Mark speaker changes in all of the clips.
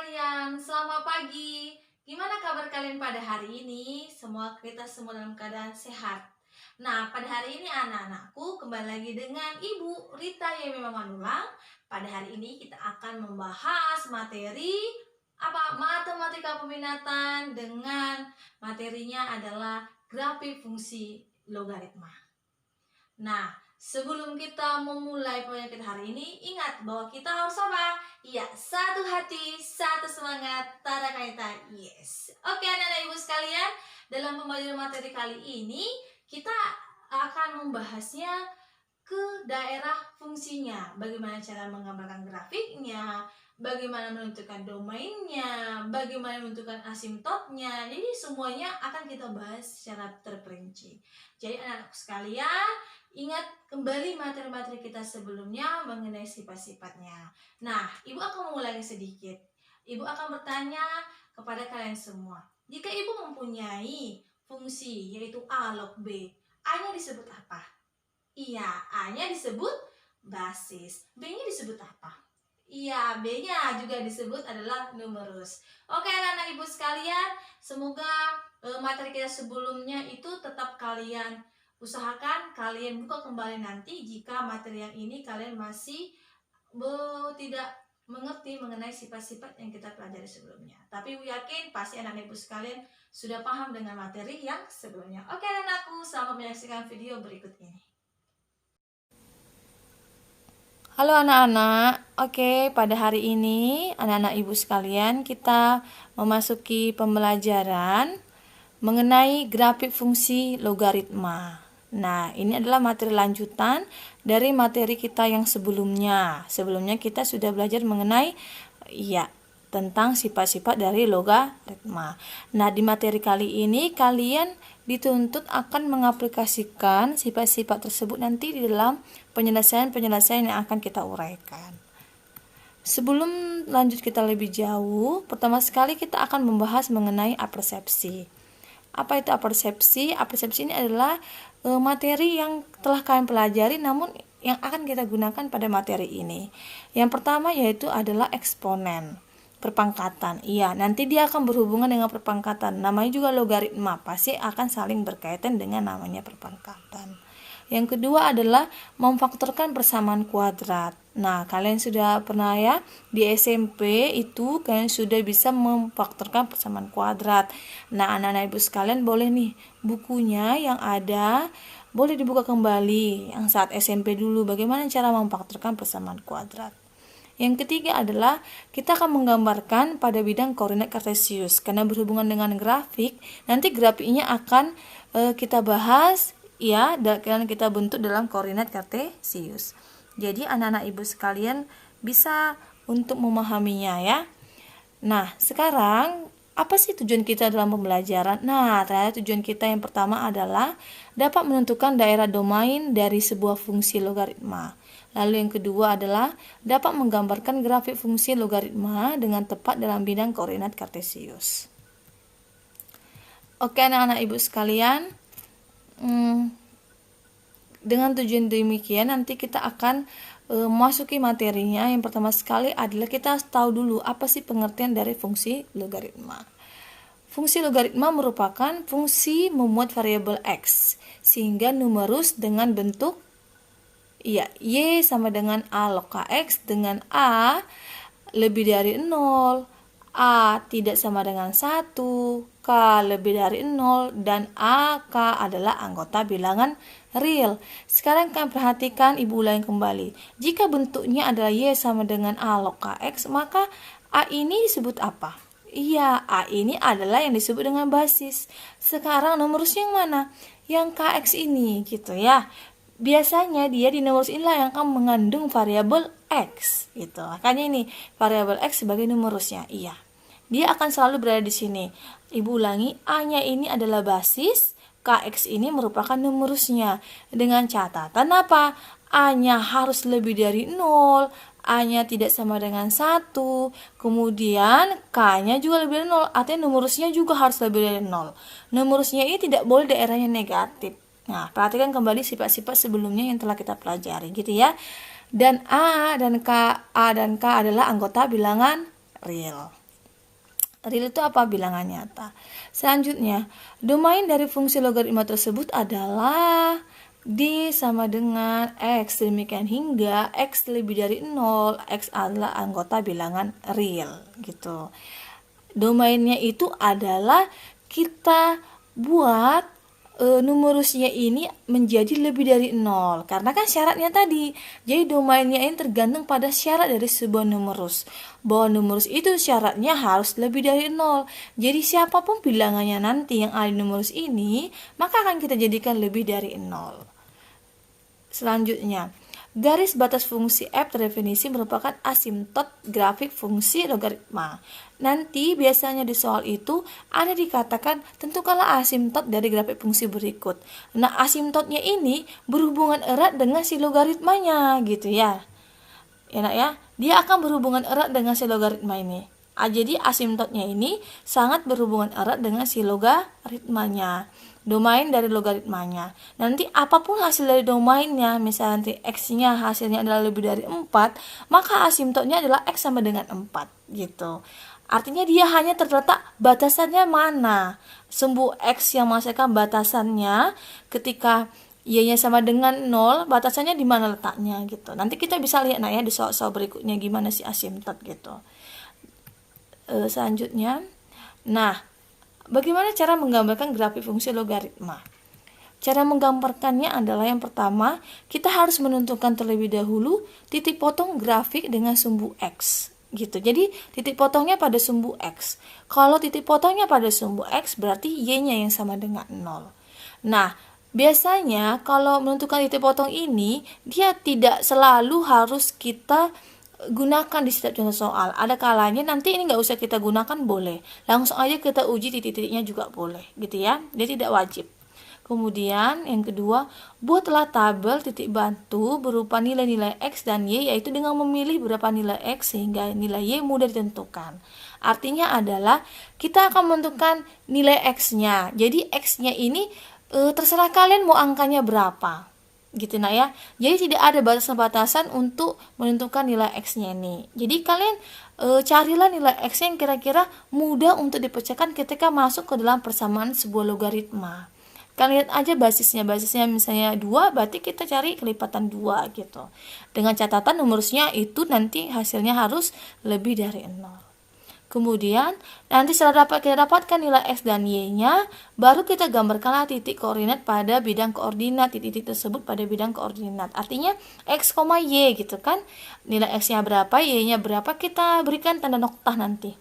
Speaker 1: sekalian, selamat pagi. Gimana kabar kalian pada hari ini? Kita semua dalam keadaan sehat. Nah, pada hari ini anak-anakku kembali lagi dengan Ibu Rita Yemima Manulang. Pada hari ini kita akan membahas materi matematika peminatan dengan materinya adalah grafik fungsi logaritma. Nah, sebelum kita memulai pelajaran kita hari ini, ingat bahwa kita harus apa? Iya, satu hati, satu semangat, tada kaita, yes. Oke, anak-anak ibu sekalian, dalam pembelajaran materi kali ini, kita akan membahasnya ke daerah fungsinya. Bagaimana cara menggambarkan grafiknya, bagaimana menentukan domainnya, bagaimana menentukan asimptotnya. Jadi semuanya akan kita bahas secara terperinci. Jadi anak-anak sekalian, ingat kembali materi-materi kita sebelumnya mengenai sifat-sifatnya. Nah, ibu akan mengulangi sedikit. Ibu akan bertanya kepada kalian semua. Jika ibu mempunyai fungsi yaitu A log B, A-nya disebut apa? Iya, A-nya disebut basis. B-nya disebut apa? Iya, B-nya juga disebut adalah numerus. Oke, anak-anak ibu sekalian, semoga materi kita sebelumnya itu tetap kalian usahakan kalian buka kembali nanti jika materi yang ini kalian masih tidak mengerti mengenai sifat-sifat yang kita pelajari sebelumnya. Tapi ibu yakin pasti anak-anak ibu sekalian sudah paham dengan materi yang sebelumnya. Oke, anak-anakku, selamat menyaksikan video berikut ini. Halo anak-anak, oke, pada hari ini anak-anak ibu sekalian kita memasuki pembelajaran mengenai grafik fungsi logaritma. Nah, ini adalah materi lanjutan dari materi kita yang sebelumnya. Sebelumnya kita sudah belajar mengenai tentang sifat-sifat dari logaritma. Nah, di materi kali ini kalian dituntut akan mengaplikasikan sifat-sifat tersebut nanti di dalam penyelesaian-penyelesaian yang akan kita uraikan. Sebelum lanjut kita lebih jauh, pertama sekali kita akan membahas mengenai apersepsi. Apa itu apersepsi? Apersepsi ini adalah materi yang telah kalian pelajari namun yang akan kita gunakan pada materi ini. Yang pertama yaitu adalah eksponen. Perpangkatan, iya, nanti dia akan berhubungan dengan perpangkatan. Namanya juga logaritma, pasti akan saling berkaitan dengan namanya perpangkatan. Yang kedua adalah memfaktorkan persamaan kuadrat. Nah, kalian sudah pernah ya di SMP itu kalian sudah bisa memfaktorkan persamaan kuadrat. Nah, anak-anak ibu sekalian boleh nih bukunya yang ada boleh dibuka kembali yang saat SMP dulu bagaimana cara memfaktorkan persamaan kuadrat. Yang ketiga adalah kita akan menggambarkan pada bidang koordinat kartesius. Karena berhubungan dengan grafik, nanti grafiknya akan kita bahas dan kita bentuk dalam koordinat kartesius. Jadi anak-anak ibu sekalian bisa untuk memahaminya ya. Nah, sekarang apa sih tujuan kita dalam pembelajaran? Nah, ternyata tujuan kita yang pertama adalah dapat menentukan daerah domain dari sebuah fungsi logaritma. Lalu yang kedua adalah dapat menggambarkan grafik fungsi logaritma dengan tepat dalam bidang koordinat kartesius. Oke anak-anak ibu sekalian, dengan tujuan demikian nanti kita akan masuki materinya. Yang pertama sekali adalah kita harus tahu dulu apa sih pengertian dari fungsi logaritma. Fungsi logaritma merupakan fungsi memuat variabel x sehingga numerus dengan bentuk Y sama dengan A log kx dengan A lebih dari 0, A tidak sama dengan 1, K lebih dari 0, dan AK adalah anggota bilangan real. Sekarang kalian perhatikan, ibu ulangi kembali. Jika bentuknya adalah Y sama dengan A log kx, maka A ini disebut apa? Iya, A ini adalah yang disebut dengan basis. Sekarang numerusnya yang mana? Yang kx ini gitu ya. Biasanya dia di numerus inilah yang akan mengandung variabel x gitu. Makanya ini variabel x sebagai numerusnya. Iya. Dia akan selalu berada di sini. Ibu ulangi, A-nya ini adalah basis, kx ini merupakan numerusnya. Dengan catatan apa? A-nya harus lebih dari 0, A-nya tidak sama dengan 1, kemudian K-nya juga lebih dari 0, artinya numerusnya juga harus lebih dari 0. Numerusnya ini tidak boleh daerahnya negatif. Nah, perhatikan kembali sifat-sifat sebelumnya yang telah kita pelajari gitu ya. Dan A dan K adalah anggota bilangan real. Real itu apa? Bilangan nyata. Selanjutnya, domain dari fungsi logaritma tersebut adalah D sama dengan X. Demikian hingga X lebih dari 0, X adalah anggota bilangan real gitu. Domainnya itu adalah kita buat numerusnya ini menjadi lebih dari 0 karena kan syaratnya tadi. Jadi domainnya ini tergantung pada syarat dari sebuah numerus, bahwa numerus itu syaratnya harus lebih dari 0. Jadi siapapun bilangannya nanti yang ada di numerus ini, maka akan kita jadikan lebih dari 0. Selanjutnya, garis batas fungsi f terdefinisi merupakan asimtot grafik fungsi logaritma. Nanti biasanya di soal itu ada dikatakan tentukanlah asimtot dari grafik fungsi berikut. Nah, asimtotnya ini berhubungan erat dengan si logaritmanya gitu ya. Enak ya, dia akan berhubungan erat dengan si logaritma ini. Jadi asimtotnya ini sangat berhubungan erat dengan si logaritmanya, domain dari logaritmanya. Nanti apapun hasil dari domainnya, misalnya nanti x-nya hasilnya adalah lebih dari 4, maka asimtotnya adalah x sama dengan 4 gitu. Artinya dia hanya terletak batasannya mana. Sumbu x yang menghasilkan batasannya ketika y-nya sama dengan 0, batasannya di mana letaknya gitu. Nanti kita bisa lihat ya di soal-soal berikutnya gimana sih asimtot gitu. Selanjutnya, nah, bagaimana cara menggambarkan grafik fungsi logaritma? Cara menggambarkannya adalah yang pertama, kita harus menentukan terlebih dahulu titik potong grafik dengan sumbu x gitu. Jadi titik potongnya pada sumbu x. Kalau titik potongnya pada sumbu x berarti y-nya yang sama dengan 0. Nah, biasanya kalau menentukan titik potong ini, dia tidak selalu harus kita gunakan di setiap contoh soal. Ada kalanya nanti ini nggak usah kita gunakan, boleh langsung aja kita uji titik-titiknya juga boleh gitu ya, dia tidak wajib. Kemudian yang kedua, buatlah tabel titik bantu berupa nilai-nilai x dan y, yaitu dengan memilih berapa nilai x sehingga nilai y mudah ditentukan. Artinya adalah kita akan menentukan nilai x-nya. Jadi x-nya ini terserah kalian mau angkanya berapa gitu nah ya. Jadi tidak ada batasan-batasan untuk menentukan nilai x-nya ini. Jadi kalian carilah nilai x yang kira-kira mudah untuk dipecahkan ketika masuk ke dalam persamaan sebuah logaritma. Kalian lihat aja basisnya misalnya 2, berarti kita cari kelipatan 2 gitu. Dengan catatan numerusnya itu nanti hasilnya harus lebih dari 0. Kemudian nanti setelah kita dapatkan nilai x dan y-nya, baru kita gambarkanlah titik koordinat pada bidang koordinat, titik-titik tersebut pada bidang koordinat. Artinya x, y gitu kan. Nilai x-nya berapa, y-nya berapa, kita berikan tanda noktah nanti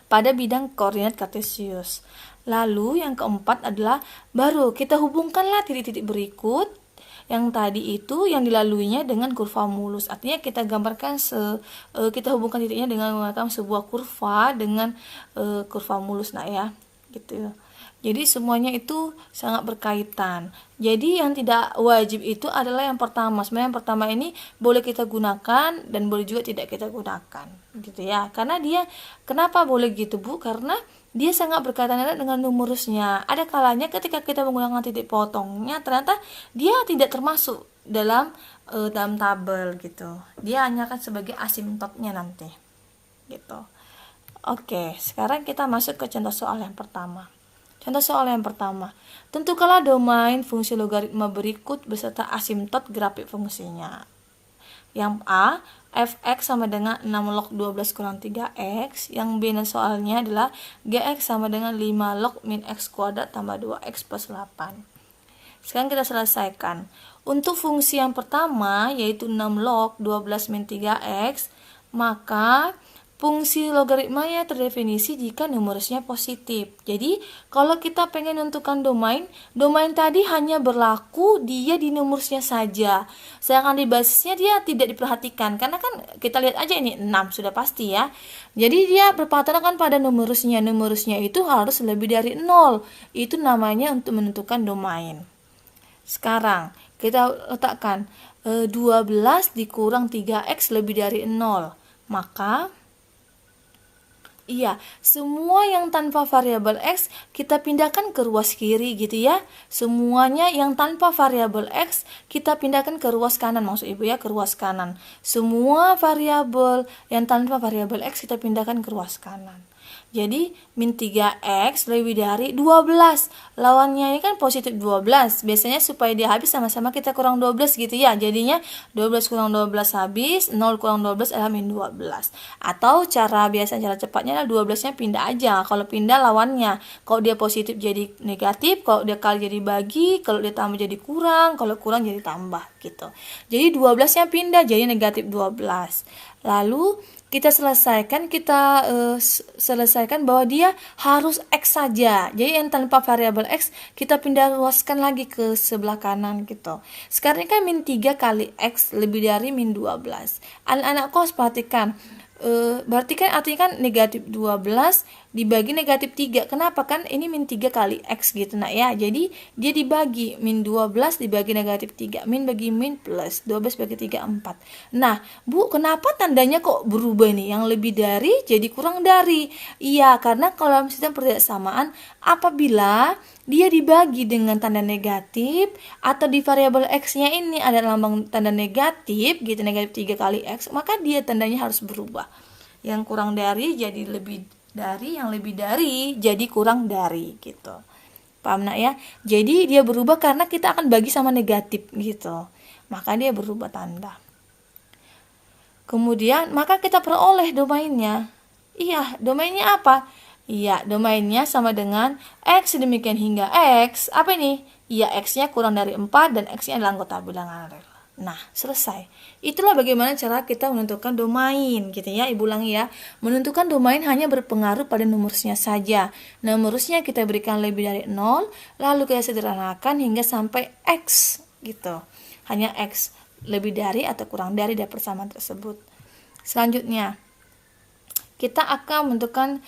Speaker 1: pada bidang koordinat kartesius. Lalu yang keempat adalah baru kita hubungkanlah titik-titik berikut yang tadi itu yang dilaluinya dengan kurva mulus. Artinya kita gambarkan kita hubungkan titiknya dengan menggunakan sebuah kurva dengan kurva mulus ya gitu. Jadi semuanya itu sangat berkaitan. Jadi yang tidak wajib itu adalah yang pertama. Sebenarnya yang pertama ini boleh kita gunakan dan boleh juga tidak kita gunakan gitu ya. Karena dia kenapa boleh gitu Bu? Karena dia sangat berkaitan dengan numerusnya. Ada kalanya ketika kita menggunakan titik potongnya ternyata dia tidak termasuk dalam tabel gitu. Dia hanya akan sebagai asimptotnya nanti gitu. Oke, sekarang kita masuk ke contoh soal yang pertama. Contoh soal yang pertama, tentukanlah domain fungsi logaritma berikut beserta asimptot grafik fungsinya. Yang A, fx sama dengan 6 log 12 kurang 3x. Yang B soalnya adalah gx sama dengan 5 log min x kuadrat tambah 2x plus 8. Sekarang kita selesaikan. Untuk fungsi yang pertama, yaitu 6 log 12 min 3x, maka fungsi logaritmanya terdefinisi jika numerusnya positif. Jadi, kalau kita pengen menentukan domain tadi hanya berlaku dia di numerusnya saja. Sedangkan di basisnya dia tidak diperhatikan. Karena kan kita lihat aja ini 6 sudah pasti ya. Jadi dia berpatokan pada numerusnya. Numerusnya itu harus lebih dari 0. Itu namanya untuk menentukan domain. Sekarang, kita letakkan 12 dikurang 3x lebih dari 0. Maka semua yang tanpa variabel x kita pindahkan ke ruas kiri gitu ya. Semuanya yang tanpa variabel x kita pindahkan ke ruas kanan, maksud Ibu ya, ke ruas kanan. Semua variabel yang tanpa variabel x kita pindahkan ke ruas kanan. Jadi min 3x lebih dari 12. Lawannya ini kan positif 12. Biasanya supaya dia habis sama-sama kita kurang 12 gitu ya. Jadinya 12 kurang 12 habis, 0 kurang 12 adalah min 12. Atau cara cepatnya adalah 12-nya pindah aja. Kalau pindah lawannya. Kalau dia positif jadi negatif, kalau dia kali jadi bagi, kalau dia tambah jadi kurang, kalau kurang jadi tambah gitu. Jadi 12-nya pindah jadi negatif 12. Lalu kita selesaikan bahwa dia harus X saja. Jadi yang tanpa variabel X kita pindah luaskan lagi ke sebelah kanan gitu. Sekarang ini kan min 3 kali X lebih dari min 12. Anak-anakku harus perhatikan. Berarti kan artinya kan negatif 12 dibagi negatif 3. Kenapa? Kan ini min 3 kali X gitu nak ya. Jadi dia dibagi min 12 dibagi negatif 3. Min bagi min plus 12 bagi 3 4. Nah Bu, kenapa tandanya kok berubah nih? Yang lebih dari jadi kurang dari. Iya, karena kalau sistem persamaan apabila dia dibagi dengan tanda negatif atau di variabel X-nya ini ada lambang tanda negatif gitu, negatif 3 kali X, maka dia tandanya harus berubah. Yang kurang dari jadi lebih dari, yang lebih dari jadi kurang dari gitu. Paham nak ya? Jadi dia berubah karena kita akan bagi sama negatif gitu. Maka dia berubah tanda. Kemudian maka kita peroleh domainnya. Iya, domainnya apa? Iya, domainnya sama dengan X demikian hingga X. Apa ini? Iya, X-nya kurang dari 4 dan X-nya adalah anggota bilangan real. Nah, selesai. Itulah bagaimana cara kita menentukan domain gitu ya. Ibu ulangi ya. Menentukan domain hanya berpengaruh pada numerusnya saja. Numerusnya kita berikan lebih dari 0, lalu kita sederhanakan hingga sampai X gitu. Hanya X lebih dari atau kurang dari persamaan tersebut. Selanjutnya, kita akan menentukan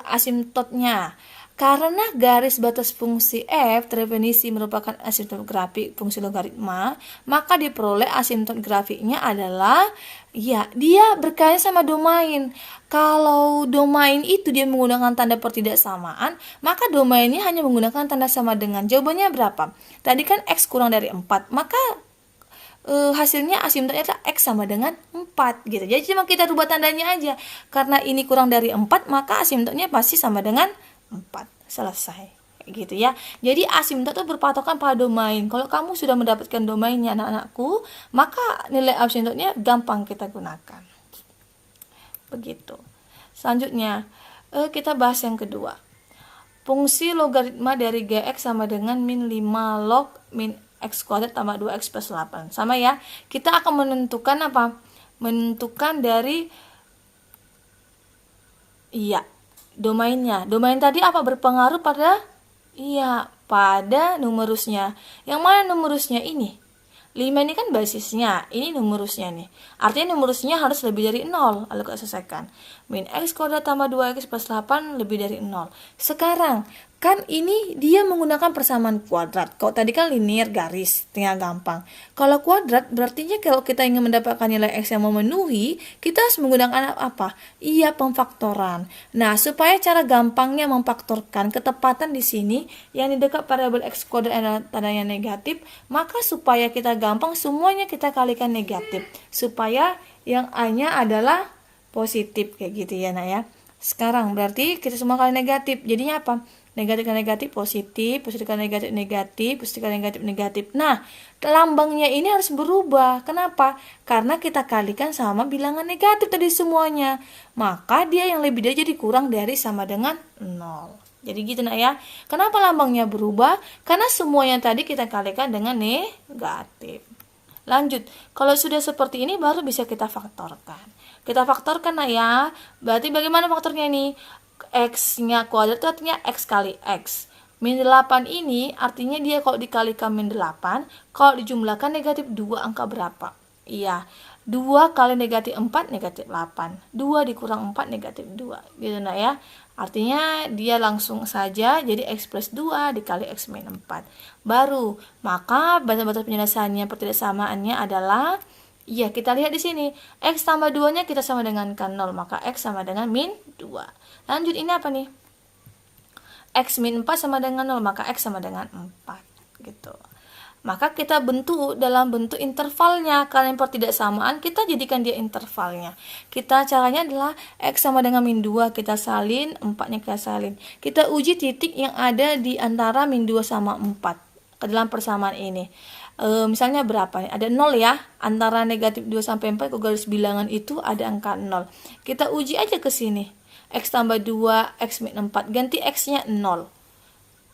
Speaker 1: asimptotnya. Karena garis batas fungsi f terdefinisi merupakan asimptot grafik fungsi logaritma, maka diperoleh asimptot grafiknya adalah ya, dia berkaitan sama domain. Kalau domain itu dia menggunakan tanda pertidaksamaan, maka domainnya hanya menggunakan tanda sama dengan. Jawabannya berapa? Tadi kan x kurang dari 4, maka hasilnya asimptotnya adalah X sama dengan 4 gitu. Jadi cuma kita rubah tandanya aja. Karena ini kurang dari 4, maka asimptotnya pasti sama dengan 4. Selesai. Gitu ya. Jadi asimptot itu berpatokan pada domain. Kalau kamu sudah mendapatkan domainnya anak-anakku, maka nilai asimptotnya gampang kita gunakan. Begitu. Selanjutnya, kita bahas yang kedua. Fungsi logaritma dari Gx sama dengan min 5 log min X kuadrat tambah 2X plus 8. Sama ya. Kita akan menentukan apa? Menentukan dari domainnya. Domain tadi apa? Berpengaruh pada pada numerusnya. Yang mana numerusnya ini? 5 ini kan basisnya, ini numerusnya nih. Artinya numerusnya harus lebih dari 0. Lalu kita selesaikan. Min X kuadrat tambah 2X plus 8 lebih dari 0. Sekarang, kan ini dia menggunakan persamaan kuadrat. Kalau tadi kan linear garis, tinggal gampang. Kalau kuadrat, berarti kalau kita ingin mendapatkan nilai X yang memenuhi, kita harus menggunakan apa? Iya, pemfaktoran. Nah, supaya cara gampangnya memfaktorkan, ketepatan di sini, yang di dekat variabel X kuadrat adalah tandanya negatif, maka supaya kita gampang, semuanya kita kalikan negatif. Supaya yang A-nya adalah positif, kayak gitu ya, nak ya. Sekarang, berarti kita semua kali negatif. Jadinya apa? Negatif kali negatif positif, positif kali negatif negatif, positif kali negatif negatif. Nah, lambangnya ini harus berubah. Kenapa? Karena kita kalikan sama bilangan negatif tadi semuanya. Maka dia yang lebih dari jadi kurang dari sama dengan 0. Jadi gitu nak ya. Kenapa lambangnya berubah? Karena semuanya tadi kita kalikan dengan negatif. Lanjut, kalau sudah seperti ini baru bisa kita faktorkan. Kita faktorkan nak ya. Berarti bagaimana faktornya nih? X-nya kuadrat itu artinya X kali X. Min 8 ini artinya dia kalau dikalikan min 8, kalau dijumlahkan negatif 2 angka berapa? Iya, 2 kali negatif 4 negatif 8. 2 dikurang 4 negatif 2. Gitu nah ya. Artinya dia langsung saja jadi X plus 2 dikali X min 4. Baru, maka batas-batas penyelesaiannya pertidaksamaannya adalah kita lihat di sini. X tambah 2-nya kita sama dengan 0, maka X sama dengan min 2. Lanjut, ini apa nih? X min 4 sama dengan 0, maka X sama dengan 4. Gitu. Maka kita bentuk dalam bentuk intervalnya. Karena yang pertidaksamaan, kita jadikan dia intervalnya. Caranya adalah X sama dengan min 2, kita salin, 4-nya kita salin. Kita uji titik yang ada di antara min 2 sama 4 ke dalam persamaan ini. Misalnya berapa nih? Ada 0 ya. Antara negatif 2 sampai 4 ke garis bilangan itu ada angka 0. Kita uji aja ke sini. X tambah 2, X min 4. Ganti X-nya 0.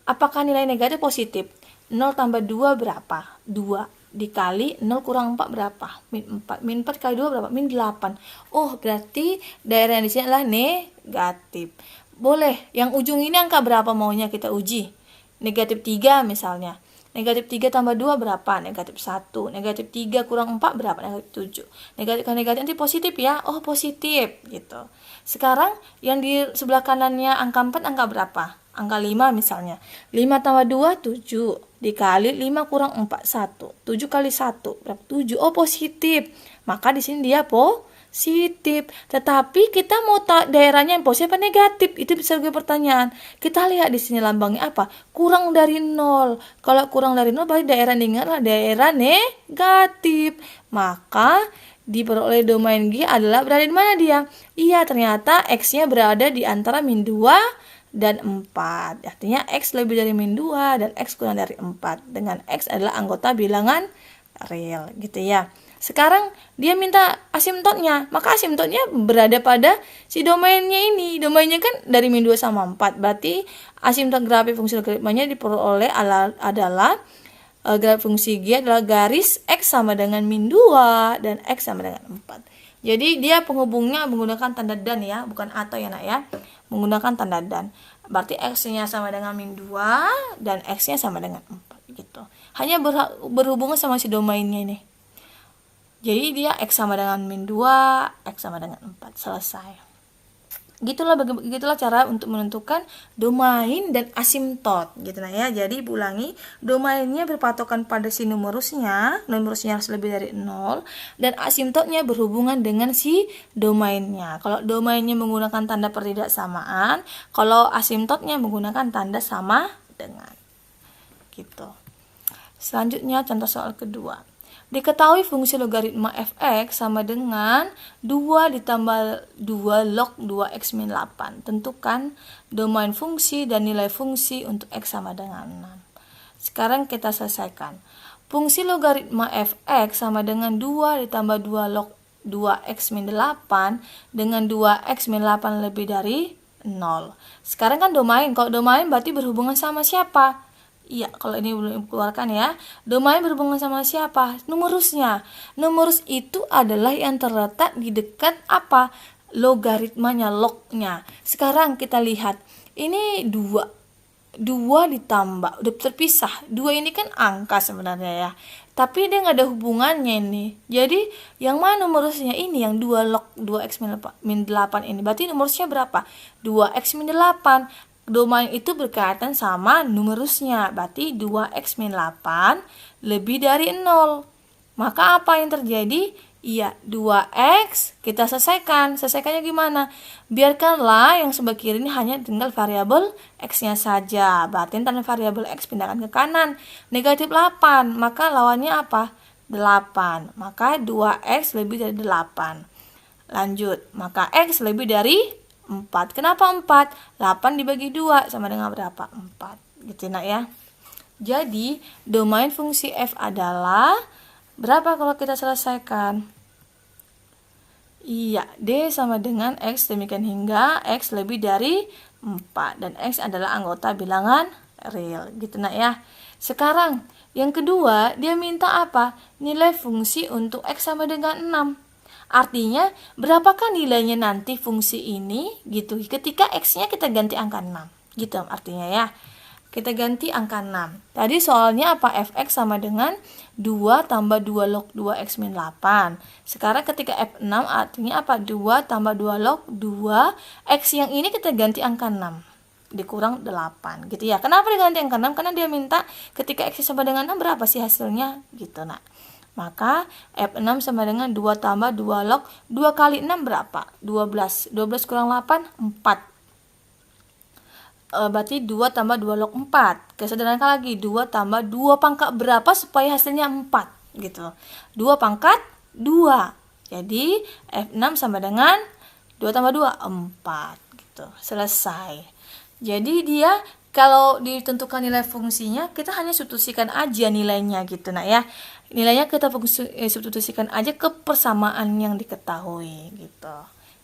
Speaker 1: Apakah nilai negatif positif? 0 tambah 2 berapa? 2 dikali 0 kurang 4 berapa? Min 4. Min 4 kali 2 berapa? Min 8. Oh, berarti daerah yang di sini adalah negatif. Boleh. Yang ujung ini angka berapa maunya kita uji? Negatif 3 misalnya. Negatif 3 tambah 2 berapa? Negatif 1. Negatif 3 kurang 4 berapa? Negatif 7. Negatif kan negatif nanti positif ya? Oh, positif gitu. Sekarang yang di sebelah kanannya angka 4 angka berapa? Angka 5 misalnya. 5 tambah 2, 7. Dikali 5 kurang 4, 1. 7 kali 1, berapa? 7. Oh, positif. Maka di sini dia positif. Tetapi kita mau daerahnya yang positif apa negatif? Itu bisa sebagai pertanyaan. Kita lihat di sini lambangnya apa? Kurang dari 0. Kalau kurang dari 0, berarti daerah yang diingat adalah daerah negatif. Maka diperoleh domain G adalah berada di mana dia? Iya, ternyata X-nya berada di antara min 2 dan 4. Artinya X lebih dari min 2 dan X kurang dari 4. Dengan X adalah anggota bilangan real gitu ya. Sekarang dia minta asimptotnya. Maka asimptotnya berada pada si domainnya ini. Domainnya kan dari min 2 sama 4. Berarti asimptot grafik fungsi logaritmanya diperoleh adalah grafik fungsi G adalah garis X sama dengan min 2 dan X sama dengan 4. Jadi dia penghubungnya menggunakan tanda dan ya, bukan atau ya nak ya. Menggunakan tanda dan. Berarti X-nya sama dengan min 2 dan X-nya sama dengan 4 gitu. Hanya berhubungan sama si domainnya ini. Jadi dia X sama dengan min 2, X sama dengan 4. Selesai. Gitulah cara untuk menentukan domain dan asimptot gitu nah ya. Jadi ulangi, domainnya berpatokan pada si numerusnya harus lebih dari 0 dan asimptotnya berhubungan dengan si domainnya. Kalau domainnya menggunakan tanda pertidaksamaan, kalau asimptotnya menggunakan tanda sama dengan. Gitu. Selanjutnya contoh soal kedua. Diketahui fungsi logaritma fx sama dengan 2 ditambah 2 log 2x min 8. Tentukan domain fungsi dan nilai fungsi untuk x sama dengan 6. Sekarang kita selesaikan. Fungsi logaritma fx sama dengan 2 ditambah 2 log 2x min 8 dengan 2x min 8 lebih dari 0. Sekarang kan domain. Kalau domain berarti berhubungan sama siapa? Iya, kalau ini belum dikeluarkan ya. Domain berhubungan sama siapa? Numerusnya. Numerus itu adalah yang terletak di dekat apa? Logaritmanya, lognya. Sekarang kita lihat. Ini 2 ditambah, udah terpisah. 2 ini kan angka sebenarnya ya. Tapi dia nggak ada hubungannya ini. Jadi, yang mana numerusnya ini? Yang 2 log 2x min 8 ini. Berarti numerusnya berapa? 2x min 8. Domain itu berkaitan sama numerusnya. Berarti 2x min 8 lebih dari 0. Maka apa yang terjadi? Iya, 2x kita selesaikan. Selesaikannya gimana? Biarkanlah yang sebelah kiri ini hanya tinggal variabel x-nya saja. Berarti tanda variabel x pindahkan ke kanan. Negatif 8. Maka lawannya apa? 8. Maka 2x lebih dari 8. Lanjut. Maka x lebih dari 4. Kenapa 4? 8 dibagi 2 sama dengan berapa? 4. Gitu nak ya. Jadi, domain fungsi f adalah berapa kalau kita selesaikan? Iya, D sama dengan X demikian hingga X lebih dari 4. Dan X adalah anggota bilangan real. Gitu nak ya. Sekarang, yang kedua, dia minta apa? Nilai fungsi untuk X sama dengan 6. Artinya, berapakah nilainya nanti fungsi ini gitu. Ketika X-nya kita ganti angka 6. Gitu artinya ya. Kita ganti angka 6. Tadi soalnya apa? Fx sama dengan 2 tambah 2 log 2x min 8. Sekarang ketika F6 artinya apa? 2 tambah 2 log 2. X yang ini kita ganti angka 6. Dikurang 8. Gitu ya. Kenapa diganti angka 6? Karena dia minta ketika X sama dengan 6 berapa sih hasilnya? Gitu nak. Maka F6 sama dengan 2 tambah 2 log 2 kali 6 berapa? 12. 12 kurang 8, 4. berarti 2 tambah 2 log 4. Kesederhanakan lagi, 2 tambah 2 pangkat berapa supaya hasilnya 4 gitu. 2 pangkat 2. Jadi F6 sama dengan 2 tambah 2, 4 gitu. Selesai. Jadi dia kalau ditentukan nilai fungsinya, kita hanya substitusikan aja nilainya gitu nak ya. Nilainya kita substitusikan aja ke persamaan yang diketahui gitu.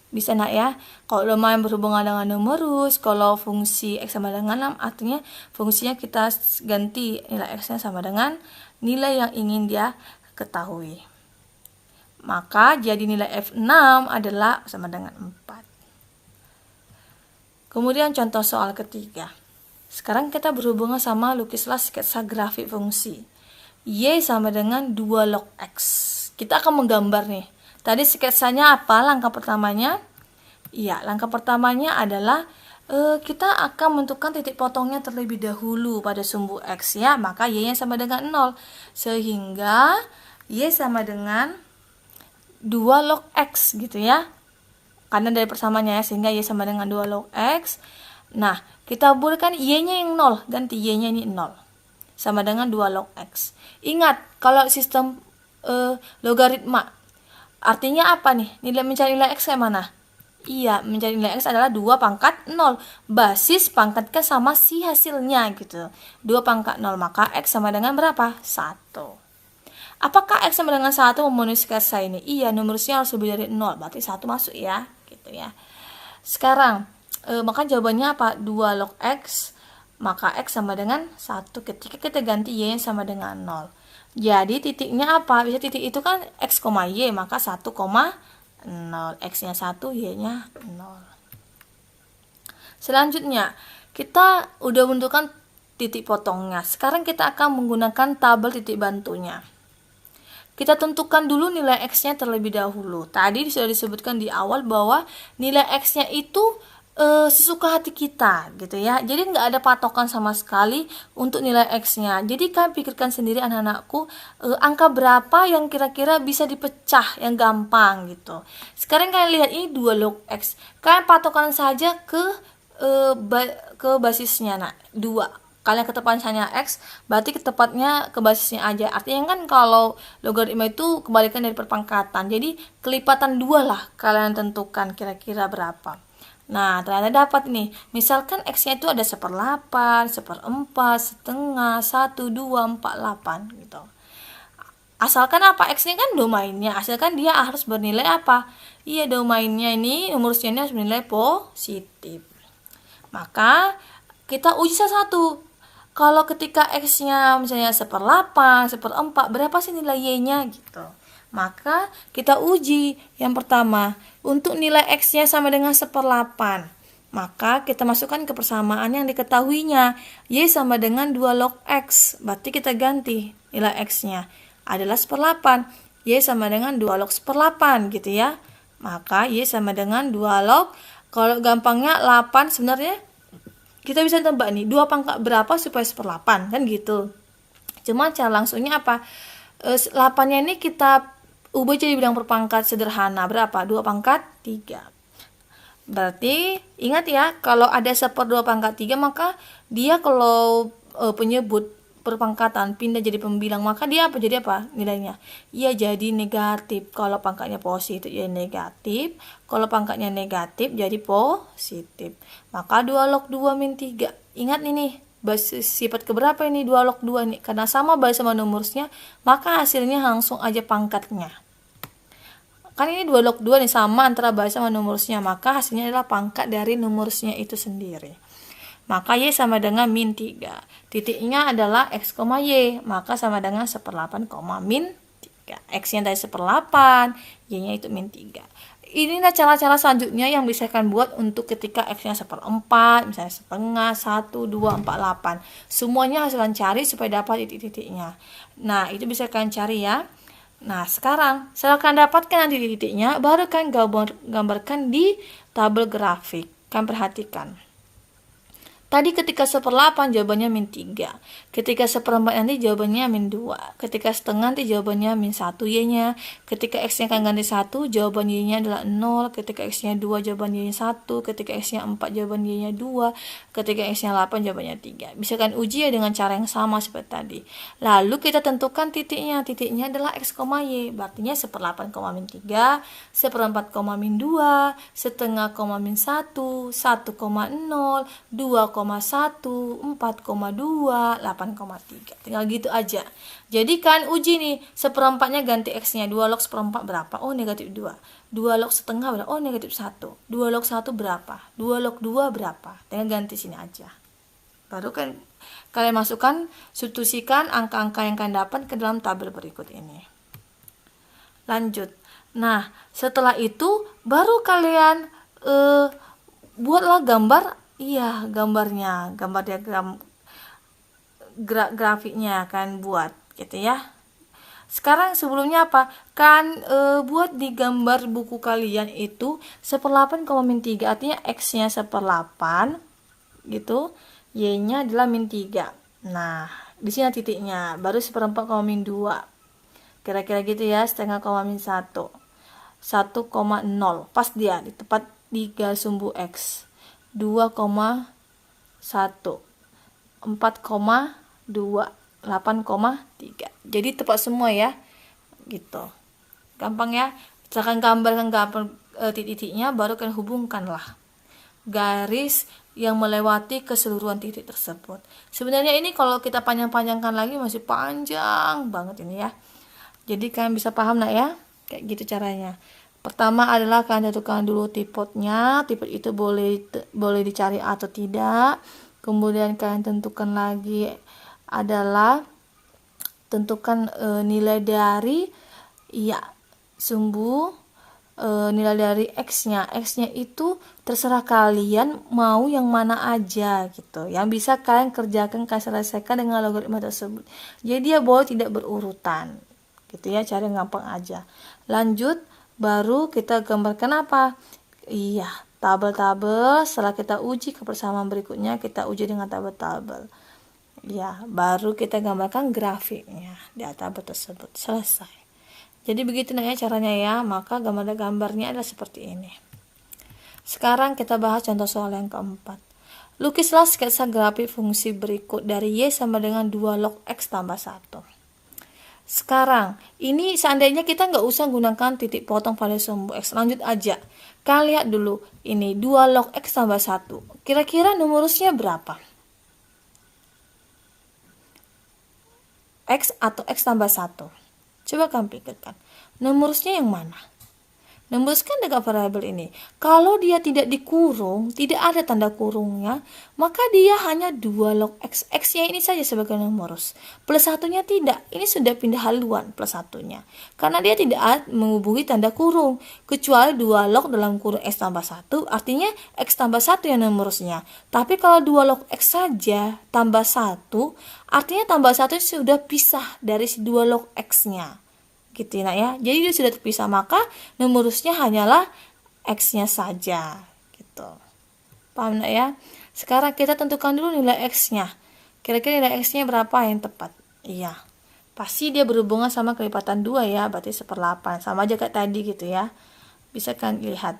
Speaker 1: Bisa nak ya. Kalau domain berhubungan dengan numerus, kalau fungsi X sama dengan 6, artinya fungsinya kita ganti nilai X-nya sama dengan nilai yang ingin dia ketahui. Maka jadi nilai F6 adalah sama dengan 4. Kemudian contoh soal ketiga. Sekarang kita berhubungan sama lukislah sketsa grafik fungsi. Y sama dengan 2 log X. Kita akan menggambar nih. Tadi sketsanya apa langkah pertamanya? Iya, langkah pertamanya adalah kita akan menentukan titik potongnya terlebih dahulu pada sumbu X ya. Maka Y-nya sama dengan 0. Sehingga Y sama dengan 2 log X gitu ya. Karena dari persamaannya ya, sehingga Y sama dengan 2 log X. Nah, kita buatkan Y-nya yang 0, ganti Y-nya ini 0. Sama dengan 2 log X. Ingat, kalau sistem logaritma, artinya apa nih? Nilai mencari nilai X kayak mana? Iya, mencari nilai X adalah 2 pangkat 0. Basis pangkatkan sama si hasilnya gitu. 2 pangkat 0, maka X sama dengan berapa? 1. Apakah X sama dengan 1 memenuhi sketsa ini? Iya, numerusnya harus lebih dari 0. Berarti 1 masuk ya. Gitu ya. Sekarang, maka jawabannya apa? 2 log X, maka X sama dengan 1. Ketika kita ganti Y sama dengan 0. Jadi titiknya apa? Bisa titik itu kan X, Y, maka 1, 0. X-nya 1, Y-nya 0. Selanjutnya, kita udah menentukan titik potongnya. Sekarang kita akan menggunakan tabel titik bantunya. Kita tentukan dulu nilai X-nya terlebih dahulu. Tadi sudah disebutkan di awal bahwa nilai X-nya itu sesuka hati kita gitu ya. Jadi nggak ada patokan sama sekali untuk nilai X-nya. Jadi kalian pikirkan sendiri anak-anakku, angka berapa yang kira-kira bisa dipecah yang gampang gitu. Sekarang kalian lihat ini 2 log X. Kalian patokan saja ke basisnya nak, 2. Kalian ketepannya X, berarti ketepatnya ke basisnya aja. Artinya kan kalau logaritma itu kebalikan dari perpangkatan. Jadi kelipatan 2 lah kalian tentukan kira-kira berapa. Nah, ternyata dapat nih. Misalkan X-nya itu ada 1/8, 1/4, setengah, 1, 2, 4, 8 gitu. Asalkan apa? X-nya kan domainnya. Asalkan dia harus bernilai apa? Iya, domainnya ini, numerusnya ini harus bernilai positif. Maka kita uji satu. Kalau ketika X-nya misalnya 1/8, 1/4, berapa sih nilai Y-nya gitu. Maka kita uji yang pertama, untuk nilai X-nya sama dengan 1/8. Maka kita masukkan ke persamaan yang diketahuinya. Y sama dengan 2 log X. Berarti kita ganti nilai X-nya adalah 1/8. Y sama dengan 2 log 1/8 gitu ya. Maka Y sama dengan 2 log. Kalau gampangnya 8 sebenarnya kita bisa tebak nih, 2 pangkat berapa supaya 1/8 kan gitu. Cuma cara langsungnya apa? 8-nya ini kita ubah jadi bilang perpangkat sederhana. Berapa? 2 pangkat 3. Berarti ingat ya, kalau ada 1/2 pangkat 3 maka dia kalau penyebut perpangkatan pindah jadi pembilang, maka dia jadi apa nilainya? Iya, jadi negatif. Kalau pangkatnya positif jadi negatif, kalau pangkatnya negatif jadi positif. Maka 2 log 2 min 3. Ingat ini basis sifat keberapa ini 2 log 2 nih? Karena sama basis sama numerusnya, maka hasilnya langsung aja pangkatnya. Kan ini 2 log 2 nih, sama antara basis sama numerusnya, maka hasilnya adalah pangkat dari numerusnya itu sendiri. Maka Y sama dengan min 3. Titiknya adalah X, Y. Maka sama dengan 1/8, min 3. X-nya tadi 1/8, Y-nya itu min 3. Inilah cara-cara selanjutnya yang bisa kalian buat untuk ketika X-nya 1/4, misalnya setengah, 1, 2, 4, 8. Semuanya harus kalian cari supaya dapat titik-titiknya. Nah, itu bisa kalian cari ya. Nah, sekarang setelah kalian dapatkan nanti titik-titiknya, baru kalian gambarkan di tabel grafik. Kalian perhatikan. Tadi ketika 1/8 jawabannya min 3. Ketika 1/4 nanti jawabannya min 2. Ketika setengah nanti jawabannya min 1 Y-nya. Ketika X-nya akan ganti 1, jawaban Y-nya adalah 0. Ketika X-nya 2, jawaban Y-nya 1. Ketika X-nya 4, jawaban Y-nya 2. Ketika X-nya 8, jawabannya 3. Bisa kan uji ya dengan cara yang sama seperti tadi. Lalu kita tentukan titiknya. Titiknya adalah X, Y. Berartinya 1/8, min 3, 1/4, min 2, setengah, min 1, 1,0, 2,1, 4,2, 8,3. Tinggal gitu aja. Jadi kan uji nih, 1/4-nya ganti X-nya. 2 log 1/4 berapa? Oh, negatif 2. 2 log setengah berapa? Oh, negatif 1. 2 log 1 berapa? 2 log 2 berapa? Tinggal ganti sini aja. Baru kan kalian masukkan, substitusikan angka-angka yang kalian dapat ke dalam tabel berikut ini. Lanjut. Nah, setelah itu baru kalian buatlah gambar. Iya, gambarnya, gambar diagram grafiknya kan buat gitu ya. Sekarang sebelumnya apa? Kan buat di gambar buku kalian itu 1/8, min 3, artinya X-nya 1/8 gitu, Y-nya adalah min 3. Nah, di sini titiknya, baru 1/4, min 2. Kira-kira gitu ya, setengah, min 1. 1,0. Pas dia di tepat di garis sumbu X. 2,1, 4,2, 8,3. Jadi tepat semua ya. Gitu. Gampang ya. Misalkan gambarkan titik-titiknya, baru kalian hubungkanlah garis yang melewati keseluruhan titik tersebut. Sebenarnya ini kalau kita panjang-panjangkan lagi masih panjang banget ini ya. Jadi kalian bisa paham nak ya? Kayak gitu caranya. Pertama adalah kalian tentukan dulu tipotnya. Tipot itu boleh dicari atau tidak. Kemudian kalian tentukan lagi adalah tentukan nilai dari sumbu, nilai dari X-nya. X-nya itu terserah kalian mau yang mana aja gitu. Yang bisa kalian kerjakan, kalian selesaikan dengan logaritma tersebut. Jadi dia boleh tidak berurutan. Gitu ya, cara gampang aja. Lanjut. Baru kita gambarkan apa? Iya, tabel-tabel. Setelah kita uji kebersamaan berikutnya, kita uji dengan tabel-tabel. Ya, baru kita gambarkan grafiknya di tabel tersebut. Selesai. Jadi begitu ya caranya ya. Maka gambar-gambarnya adalah seperti ini. Sekarang kita bahas contoh soal yang keempat. Lukislah sketsa grafik fungsi berikut dari Y sama dengan 2 log X tambah 1. Sekarang, ini seandainya kita nggak usah gunakan titik potong pada sumbu X. Lanjut aja. Kalian lihat dulu. Ini 2 log X tambah 1. Kira-kira numerusnya berapa? X atau X tambah 1? Coba kalian pikirkan. Numerusnya yang mana? Numeruskan dengan variabel ini. Kalau dia tidak dikurung, tidak ada tanda kurungnya, maka dia hanya 2 log X. X-nya ini saja sebagai numerus. Plus satunya tidak. Ini sudah pindah haluan plus satunya. Karena dia tidak menghubungi tanda kurung. Kecuali 2 log dalam kurung X tambah 1, artinya X tambah 1 yang numerusnya. Tapi kalau 2 log X saja tambah 1, artinya tambah 1 sudah pisah dari si 2 log X-nya. Gitu ya. Jadi dia sudah terpisah, maka numerusnya hanyalah X-nya saja gitu. Paham enggak ya? Sekarang kita tentukan dulu nilai X-nya. Kira-kira nilai X-nya berapa yang tepat? Iya. Pasti dia berhubungan sama kelipatan 2 ya, berarti 1/8. Sama aja kayak tadi gitu ya. Bisa kan lihat.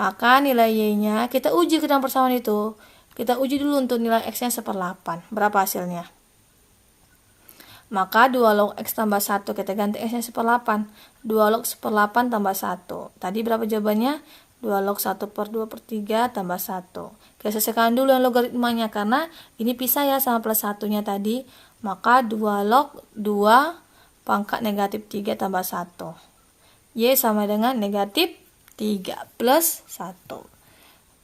Speaker 1: Maka nilai Y-nya kita uji ke dalam persamaan itu. Kita uji dulu untuk nilai X-nya 1/8. Berapa hasilnya? Maka 2 log X tambah 1, kita ganti X-nya 1/8. 2 log 1/8 tambah 1. Tadi berapa jawabannya? 2 log 1/2/3 tambah 1. Kita selesaikan dulu yang logaritmanya, karena ini pisah ya sama plus 1-nya tadi. Maka 2 log 2 pangkat negatif 3 tambah 1. Y sama dengan negatif 3 plus 1.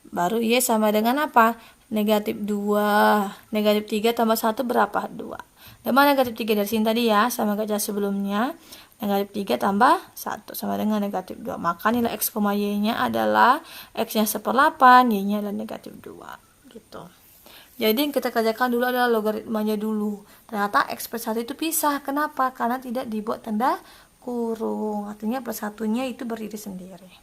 Speaker 1: Baru Y sama dengan apa? Negatif 2. Negatif 3 tambah 1 berapa? 2. Dan mana negatif 3 dari sini tadi ya, sama kayak sebelumnya. Negatif 3 tambah 1 sama dengan negatif 2. Maka nilai X, Y-nya adalah X-nya 1/8, Y-nya adalah negatif 2. Gitu. Jadi yang kita kerjakan dulu adalah logaritmanya dulu. Ternyata X plus 1 itu pisah. Kenapa? Karena tidak dibuat tanda kurung. Artinya plus 1-nya itu berdiri sendiri.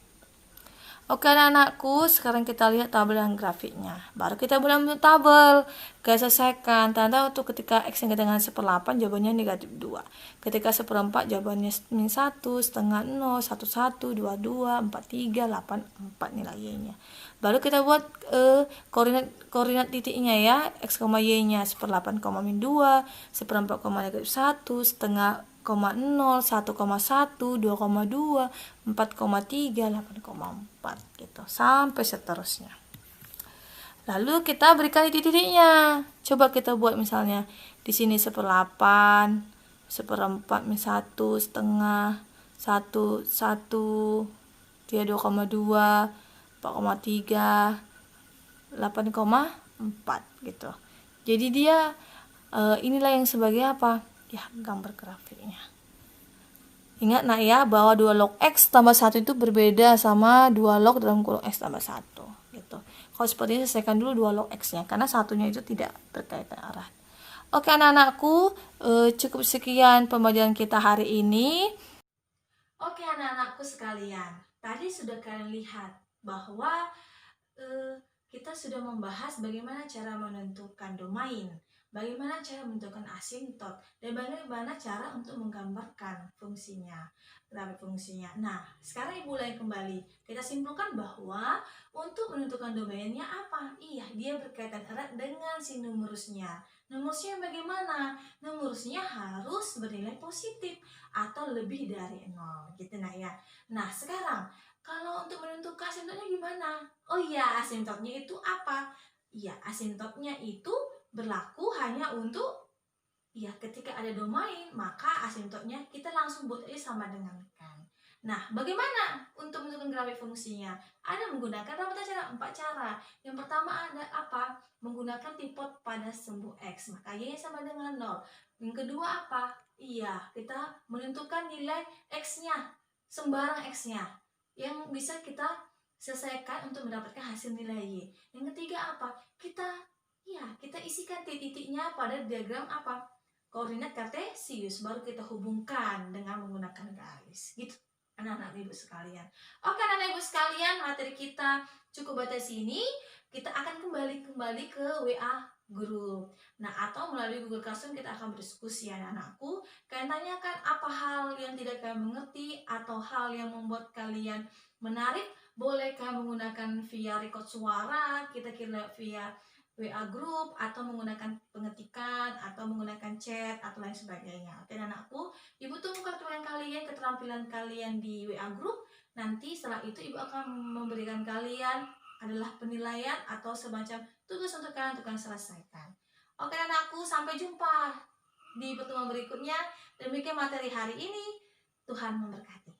Speaker 1: Oke anak-anakku, sekarang kita lihat tabel dan grafiknya. Baru kita mulai membentuk tabel. Kita selesaikan. Tanda untuk ketika X yang dengan 1/8 jawabannya negatif 2. Ketika 1/4 jawabannya min 1, setengah 0, 11, 22, 43, 84 nilai Y-nya. Baru kita buat koordinat titiknya ya. X, Y-nya 1/8, min 2, 1/4, negatif 1, setengah 0, 1,1, 2,2, 4,3, 8,4 gitu sampai seterusnya. Lalu kita berikan titik-titiknya. Coba kita buat misalnya di sini 1/8, 1/4, min 1, setengah, 1, 1, dia 2,2, 4,3, 8,4 gitu. Jadi dia inilah yang sebagai apa? Ya, gambar grafiknya. Ingat nak ya, bahwa 2 log X tambah 1 itu berbeda sama 2 log dalam kurung X tambah 1 gitu. Kalau seperti ini selesaikan dulu 2 log X-nya karena satunya itu tidak berkaitan arah. Oke anak-anakku, cukup sekian pembelajaran kita hari ini. Oke anak-anakku sekalian, tadi sudah kalian lihat bahwa kita sudah membahas bagaimana cara menentukan domain, bagaimana cara menentukan asimtot, dan bagaimana cara untuk menggambarkan fungsinya, grafik fungsinya. Nah, sekarang Ibu ulangi kembali. Kita simpulkan bahwa untuk menentukan domainnya apa? Iya, dia berkaitan erat dengan si numerusnya. Numerusnya bagaimana? Numerusnya harus bernilai positif atau lebih dari 0, gitu nah ya. Nah, sekarang kalau untuk menentukan asimptotnya gimana? Oh iya, asimptotnya itu apa? Iya, asimptotnya itu berlaku hanya untuk ketika ada domain, maka asimptotnya kita langsung buat aja sama dengan kan. Nah, bagaimana untuk menentukan grafik fungsinya? Ada menggunakan cara 4 cara. Yang pertama ada apa? Menggunakan tipot pada sumbu X, maka Y sama dengan 0. Yang kedua apa? Iya, kita menentukan nilai X-nya, sembarang X-nya yang bisa kita selesaikan untuk mendapatkan hasil nilai Y. Yang ketiga apa? Kita isikan titik-titiknya pada diagram apa? Koordinat kartesius, baru kita hubungkan dengan menggunakan garis. Gitu anak-anak ibu sekalian. Oke anak-anak ibu sekalian, materi kita cukup batas sini. Kita akan kembali ke WA grup. Nah, atau melalui Google Classroom kita akan berdiskusi ya anak-anakku. Kalian tanyakan apa hal yang tidak kalian mengerti atau hal yang membuat kalian menarik. Boleh kalian menggunakan via record suara, kita kira via WA grup, atau menggunakan pengetikan, atau menggunakan chat, atau lain sebagainya. Oke anakku, Ibu tunggu keterampilan kalian di WA grup. Nanti setelah itu Ibu akan memberikan kalian adalah penilaian atau semacam tugas untuk kalian selesaikan. Oke anakku, sampai jumpa di pertemuan berikutnya. Demikian materi hari ini. Tuhan memberkati.